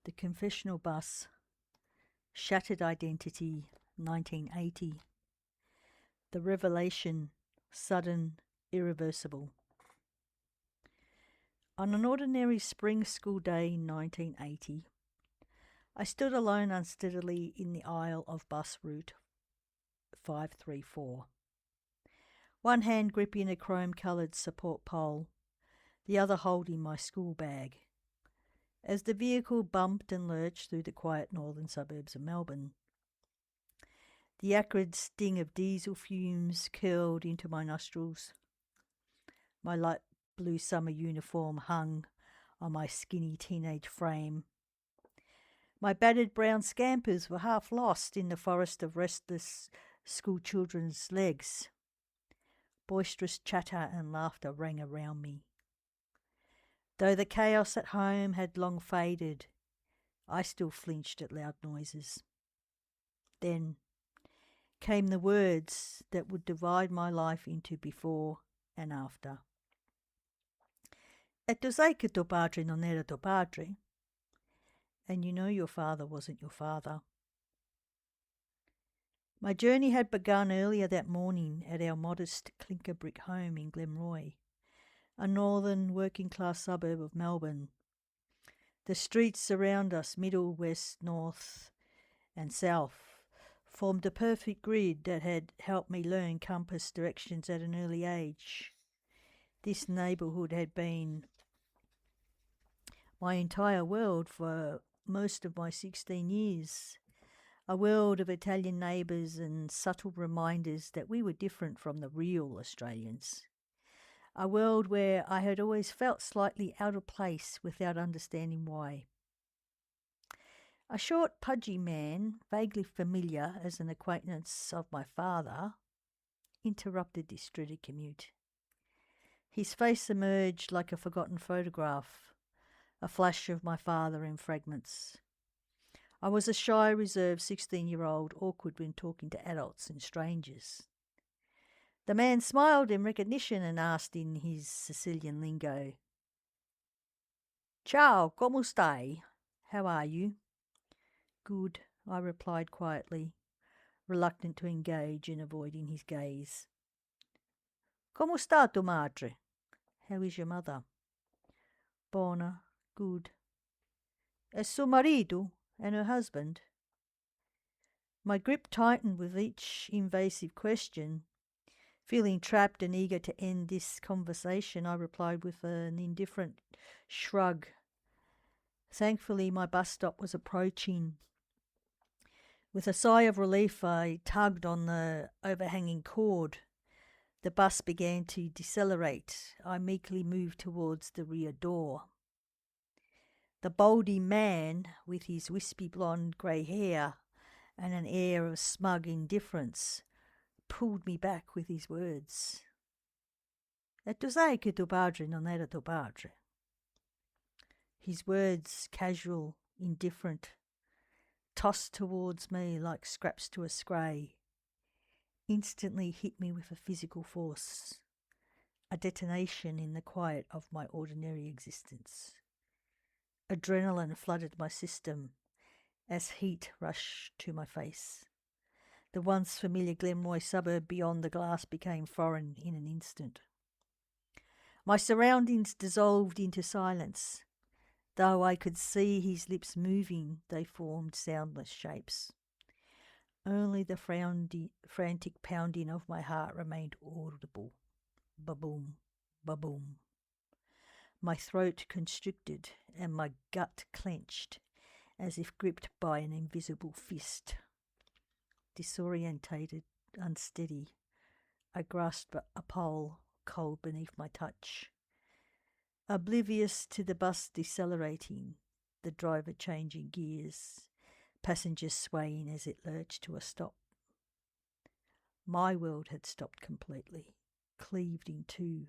The Confessional Bus, Shattered Identity, 1980. The Revelation, Sudden, Irreversible. On an ordinary spring school day in 1980, I stood alone unsteadily in the aisle of bus route 534. One hand gripping a chrome-coloured support pole, the other holding my school bag. As the vehicle bumped and lurched through the quiet northern suburbs of Melbourne, the acrid sting of diesel fumes curled into my nostrils. My light blue summer uniform hung on my skinny teenage frame. My battered brown scampers were half lost in the forest of restless school children's legs. Boisterous chatter and laughter rang around me. Though the chaos at home had long faded, I still flinched at loud noises. Then came the words that would divide my life into before and after. E tu sai che tuo padre non era tuo padre? And you know your father wasn't your father. My journey had begun earlier that morning at our modest clinker brick home in Glenroy, a northern working-class suburb of Melbourne. The streets around us, middle, west, north and south, formed a perfect grid that had helped me learn compass directions at an early age. This neighbourhood had been my entire world for most of my 16 years, a world of Italian neighbours and subtle reminders that we were different from the real Australians. A world where I had always felt slightly out of place without understanding why. A short, pudgy man, vaguely familiar as an acquaintance of my father, interrupted this dreaded commute. His face emerged like a forgotten photograph, a flash of my father in fragments. I was a shy, reserved 16-year-old, awkward when talking to adults and strangers. The man smiled in recognition and asked in his Sicilian lingo, "Ciao, come stai? How are you?" "Good," I replied quietly, reluctant to engage and avoiding his gaze. "Come sta tua madre? How is your mother?" "Buona, good." "E suo marito and her husband?" My grip tightened with each invasive question. Feeling trapped and eager to end this conversation, I replied with an indifferent shrug. Thankfully, my bus stop was approaching. With a sigh of relief, I tugged on the overhanging cord. The bus began to decelerate. I meekly moved towards the rear door. The baldy man, with his wispy blonde grey hair and an air of smug indifference, pulled me back with his words. "E tu sai che tuo padre non era tuo padre?" His words, casual, indifferent, tossed towards me like scraps to a scray, instantly hit me with a physical force, a detonation in the quiet of my ordinary existence. Adrenaline flooded my system as heat rushed to my face. The once familiar Glenroy suburb beyond the glass became foreign in an instant. My surroundings dissolved into silence. Though I could see his lips moving, they formed soundless shapes. Only the frantic pounding of my heart remained audible. Ba-boom, ba-boom. My throat constricted and my gut clenched, as if gripped by an invisible fist. Disorientated, unsteady, I grasped a pole, cold beneath my touch. Oblivious to the bus decelerating, the driver changing gears, passengers swaying as it lurched to a stop. My world had stopped completely, cleaved in two.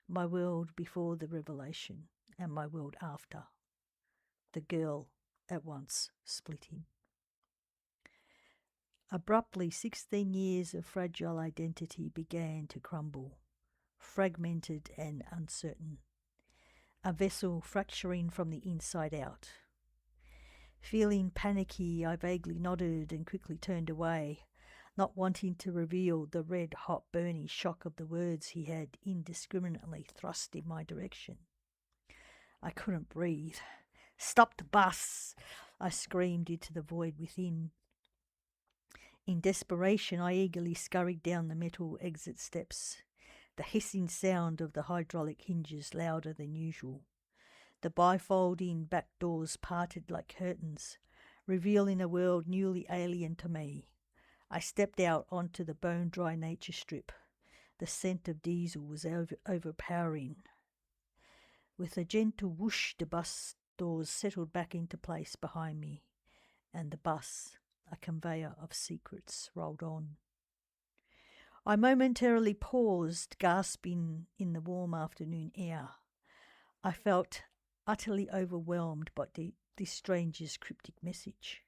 My world before the revelation and my world after. The girl at once splitting. Abruptly, 16 years of fragile identity began to crumble, fragmented and uncertain, a vessel fracturing from the inside out. Feeling panicky, I vaguely nodded and quickly turned away, not wanting to reveal the red-hot burning shock of the words he had indiscriminately thrust in my direction. I couldn't breathe. "Stop the bus!" I screamed into the void within. In desperation, I eagerly scurried down the metal exit steps, the hissing sound of the hydraulic hinges louder than usual. The bifolding back doors parted like curtains, revealing a world newly alien to me. I stepped out onto the bone-dry nature strip. The scent of diesel was overpowering. With a gentle whoosh, the bus doors settled back into place behind me, and the bus, a conveyor of secrets, rolled on. I momentarily paused, gasping in the warm afternoon air. I felt utterly overwhelmed by this stranger's cryptic message.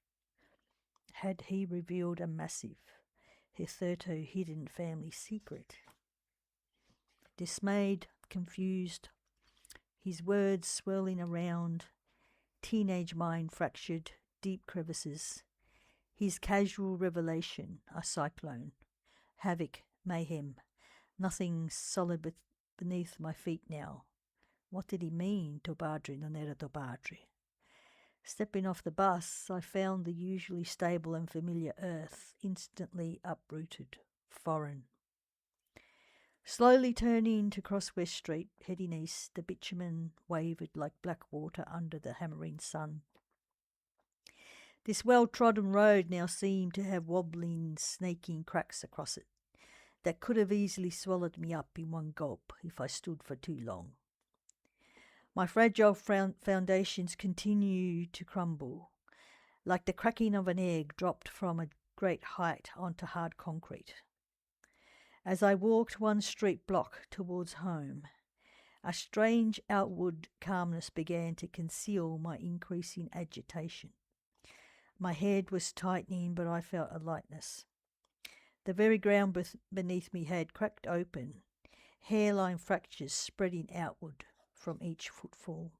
Had he revealed a massive, hitherto hidden family secret? Dismayed, confused, his words swirling around, teenage mind fractured, deep crevices. His casual revelation, a cyclone. Havoc, mayhem, nothing solid beneath my feet now. What did he mean, Tobadri non era Tobadri? Stepping off the bus, I found the usually stable and familiar earth instantly uprooted, foreign. Slowly turning to cross West Street, heading east, the bitumen wavered like black water under the hammering sun. This well-trodden road now seemed to have wobbling, snaking cracks across it that could have easily swallowed me up in one gulp if I stood for too long. My fragile foundations continued to crumble, like the cracking of an egg dropped from a great height onto hard concrete. As I walked one street block towards home, a strange outward calmness began to conceal my increasing agitation. My head was tightening, but I felt a lightness. The very ground beneath me had cracked open, hairline fractures spreading outward from each footfall.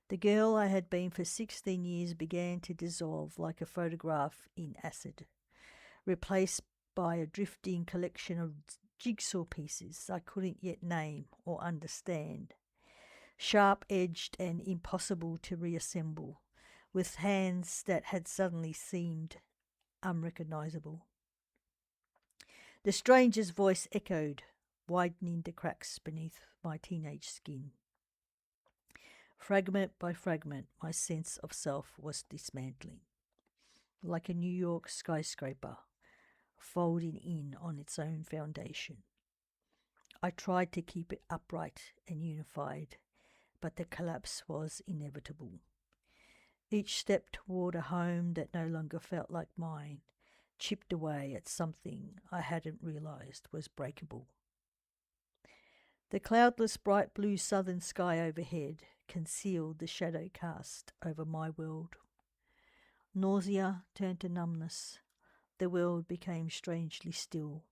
The girl I had been for 16 years began to dissolve like a photograph in acid, replaced by a drifting collection of jigsaw pieces I couldn't yet name or understand, sharp-edged and impossible to reassemble, with hands that had suddenly seemed unrecognizable. The stranger's voice echoed, widening the cracks beneath my teenage skin. Fragment by fragment, my sense of self was dismantling, like a New York skyscraper folding in on its own foundation. I tried to keep it upright and unified, but the collapse was inevitable. Each step toward a home that no longer felt like mine chipped away at something I hadn't realized was breakable. The cloudless bright blue southern sky overhead concealed the shadow cast over my world. Nausea turned to numbness. The world became strangely still.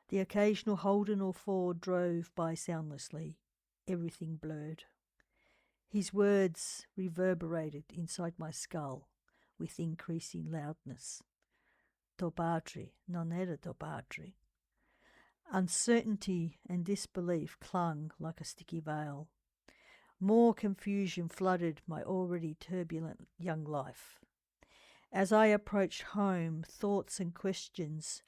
The occasional Holden or Ford drove by soundlessly, everything blurred. His words reverberated inside my skull with increasing loudness. Tobadri non era Tobadri. Uncertainty and disbelief clung like a sticky veil. More confusion flooded my already turbulent young life. As I approached home, thoughts and questions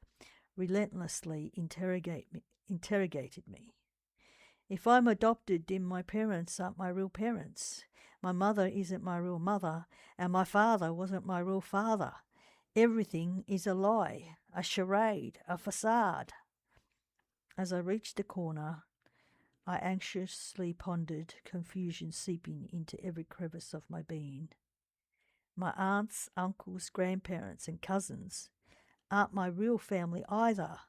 relentlessly interrogated me. If I'm adopted, then my parents aren't my real parents. My mother isn't my real mother, and my father wasn't my real father. Everything is a lie, a charade, a facade. As I reached the corner, I anxiously pondered, confusion seeping into every crevice of my being. My aunts, uncles, grandparents, and cousins aren't my real family either.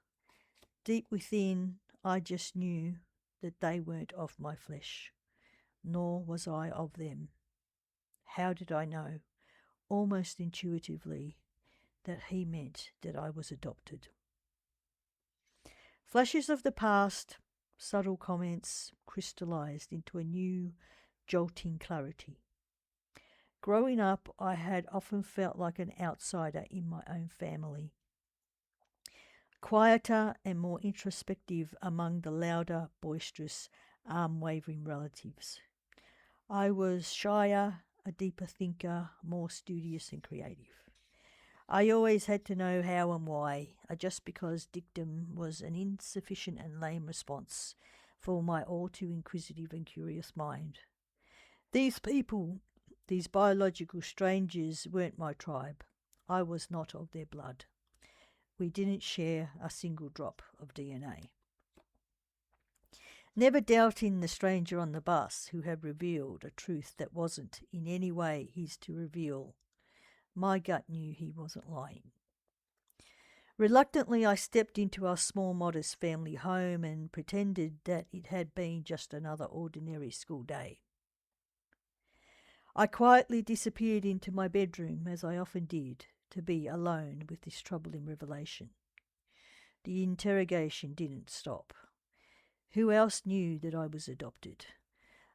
Deep within, I just knew that they weren't of my flesh, nor was I of them. How did I know, almost intuitively, that he meant that I was adopted? Flashes of the past, subtle comments, crystallized into a new, jolting clarity. Growing up, I had often felt like an outsider in my own family, quieter and more introspective among the louder, boisterous, arm-waving relatives. I was shyer, a deeper thinker, more studious and creative. I always had to know how and why. A just because dictum was an insufficient and lame response for my all too inquisitive and curious mind. These people, these biological strangers, weren't my tribe. I was not of their blood. We didn't share a single drop of DNA. Never doubting the stranger on the bus who had revealed a truth that wasn't in any way his to reveal, my gut knew he wasn't lying. Reluctantly, I stepped into our small, modest family home and pretended that it had been just another ordinary school day. I quietly disappeared into my bedroom, as I often did, to be alone with this troubling revelation. The interrogation didn't stop. Who else knew that I was adopted,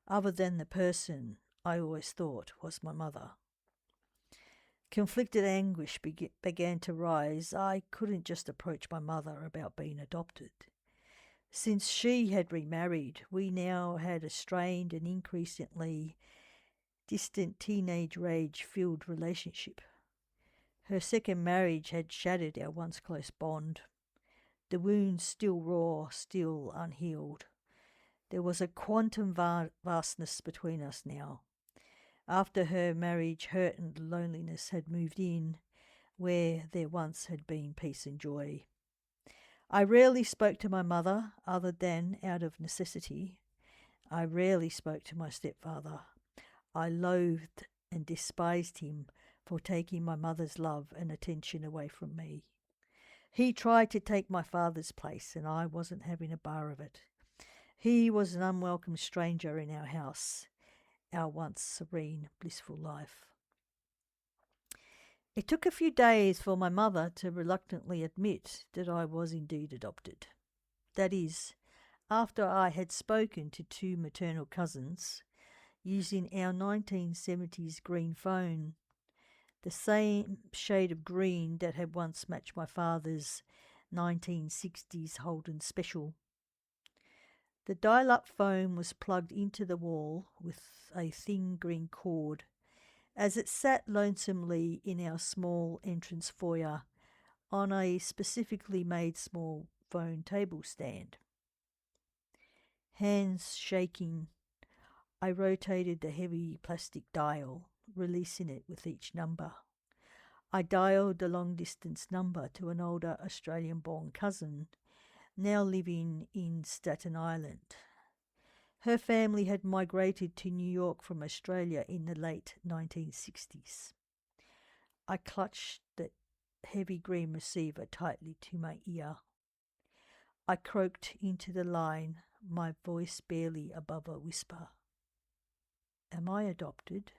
other than the person I always thought was my mother? Conflicted anguish began to rise. I couldn't just approach my mother about being adopted. Since she had remarried, we now had a strained and increasingly distant teenage rage-filled relationship. Her second marriage had shattered our once close bond. The wounds still raw, still unhealed. There was a quantum vastness between us now. After her marriage, hurt and loneliness had moved in, where there once had been peace and joy. I rarely spoke to my mother, other than out of necessity. I rarely spoke to my stepfather. I loathed and despised him for taking my mother's love and attention away from me. He tried to take my father's place, and I wasn't having a bar of it. He was an unwelcome stranger in our house, our once serene, blissful life. It took a few days for my mother to reluctantly admit that I was indeed adopted. That is, after I had spoken to two maternal cousins, using our 1970s green phone, the same shade of green that had once matched my father's 1960s Holden Special. The dial-up phone was plugged into the wall with a thin green cord as it sat lonesomely in our small entrance foyer on a specifically made small phone table stand. Hands shaking, I rotated the heavy plastic dial, releasing it with each number. I dialed the long-distance number to an older Australian-born cousin, now living in Staten Island. Her family had migrated to New York from Australia in the late 1960s. I clutched the heavy green receiver tightly to my ear. I croaked into the line, my voice barely above a whisper. Am I adopted?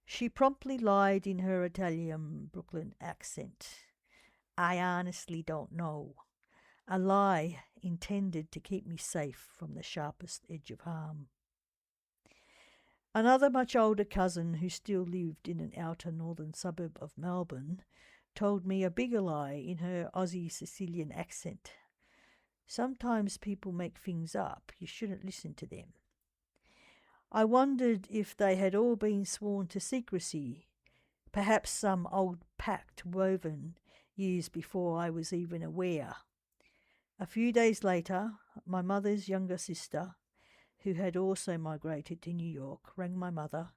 She promptly lied in her Italian Brooklyn accent. I honestly don't know. A lie intended to keep me safe from the sharpest edge of harm. Another much older cousin who still lived in an outer northern suburb of Melbourne told me a bigger lie in her Aussie Sicilian accent. Sometimes people make things up. You shouldn't listen to them. I wondered if they had all been sworn to secrecy, perhaps some old pact woven years before I was even aware. A few days later, my mother's younger sister, who had also migrated to New York, rang my mother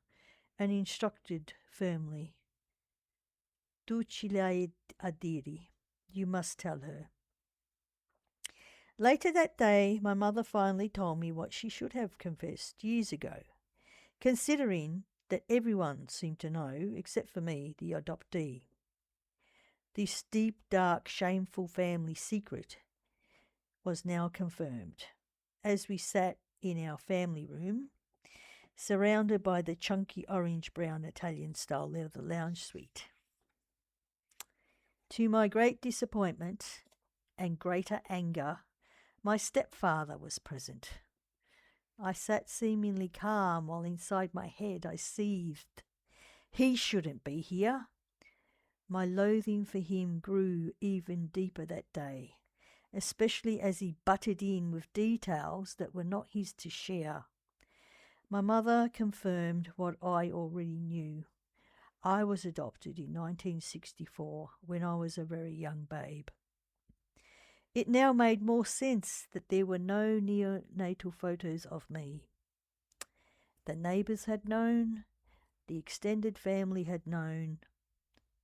and instructed firmly, Tu ci l'hai a dire. You must tell her. Later that day, my mother finally told me what she should have confessed years ago, considering that everyone seemed to know, except for me, the adoptee. This deep, dark, shameful family secret was now confirmed. As we sat in our family room, surrounded by the chunky orange-brown Italian-style leather lounge suite. To my great disappointment and greater anger, my stepfather was present. I sat seemingly calm while inside my head I seethed. He shouldn't be here. My loathing for him grew even deeper that day, especially as he butted in with details that were not his to share. My mother confirmed what I already knew. I was adopted in 1964 when I was a very young babe. It now made more sense that there were no neonatal photos of me. The neighbours had known, the extended family had known,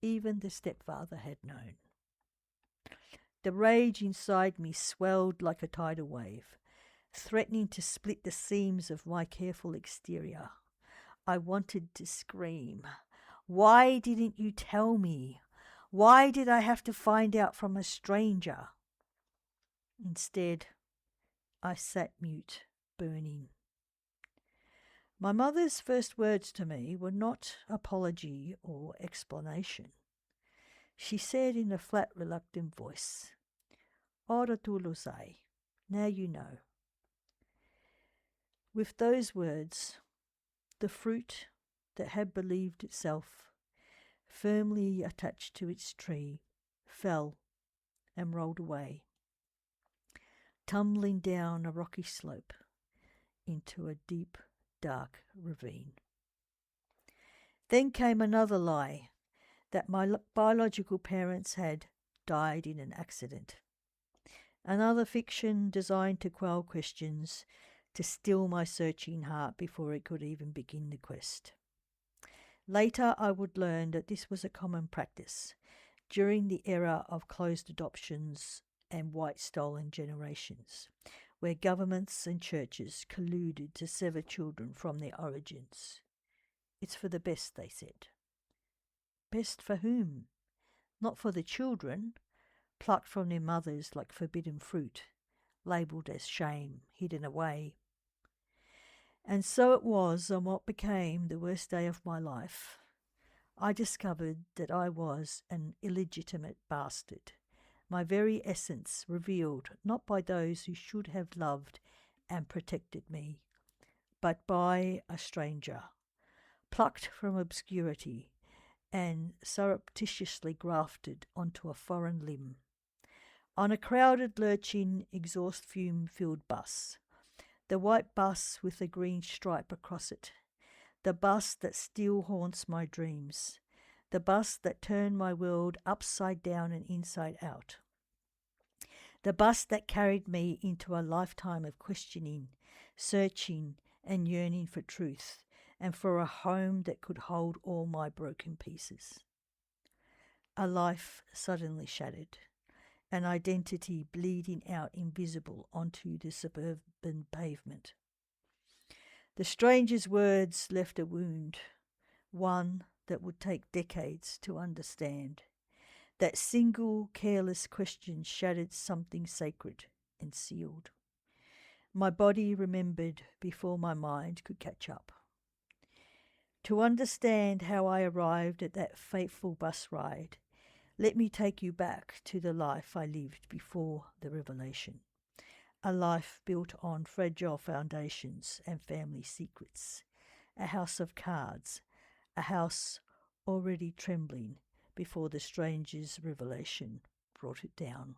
even the stepfather had known. The rage inside me swelled like a tidal wave, threatening to split the seams of my careful exterior. I wanted to scream. Why didn't you tell me? Why did I have to find out from a stranger? Instead, I sat mute, burning. My mother's first words to me were not apology or explanation. She said in a flat, reluctant voice, Ora tu lo sai, now you know. With those words, the fruit that had believed itself firmly attached to its tree fell and rolled away, tumbling down a rocky slope into a deep, dark ravine. Then came another lie, that my biological parents had died in an accident. Another fiction designed to quell questions, to still my searching heart before it could even begin the quest. Later, I would learn that this was a common practice during the era of closed adoptions and white stolen generations, where governments and churches colluded to sever children from their origins. It's for the best, they said. Best for whom? Not for the children, plucked from their mothers like forbidden fruit, labelled as shame, hidden away. And so it was on what became the worst day of my life. I discovered that I was an illegitimate bastard, my very essence revealed not by those who should have loved and protected me, but by a stranger, plucked from obscurity and surreptitiously grafted onto a foreign limb. On a crowded, lurching, exhaust fume-filled bus, the white bus with a green stripe across it, the bus that still haunts my dreams, the bus that turned my world upside down and inside out, the bus that carried me into a lifetime of questioning, searching, and yearning for truth, and for a home that could hold all my broken pieces. A life suddenly shattered, an identity bleeding out invisible onto the suburban pavement. The stranger's words left a wound, one that would take decades to understand. That single careless question shattered something sacred and sealed. My body remembered before my mind could catch up. To understand how I arrived at that fateful bus ride, let me take you back to the life I lived before the revelation. A life built on fragile foundations and family secrets. A house of cards. A house already trembling before the stranger's revelation brought it down.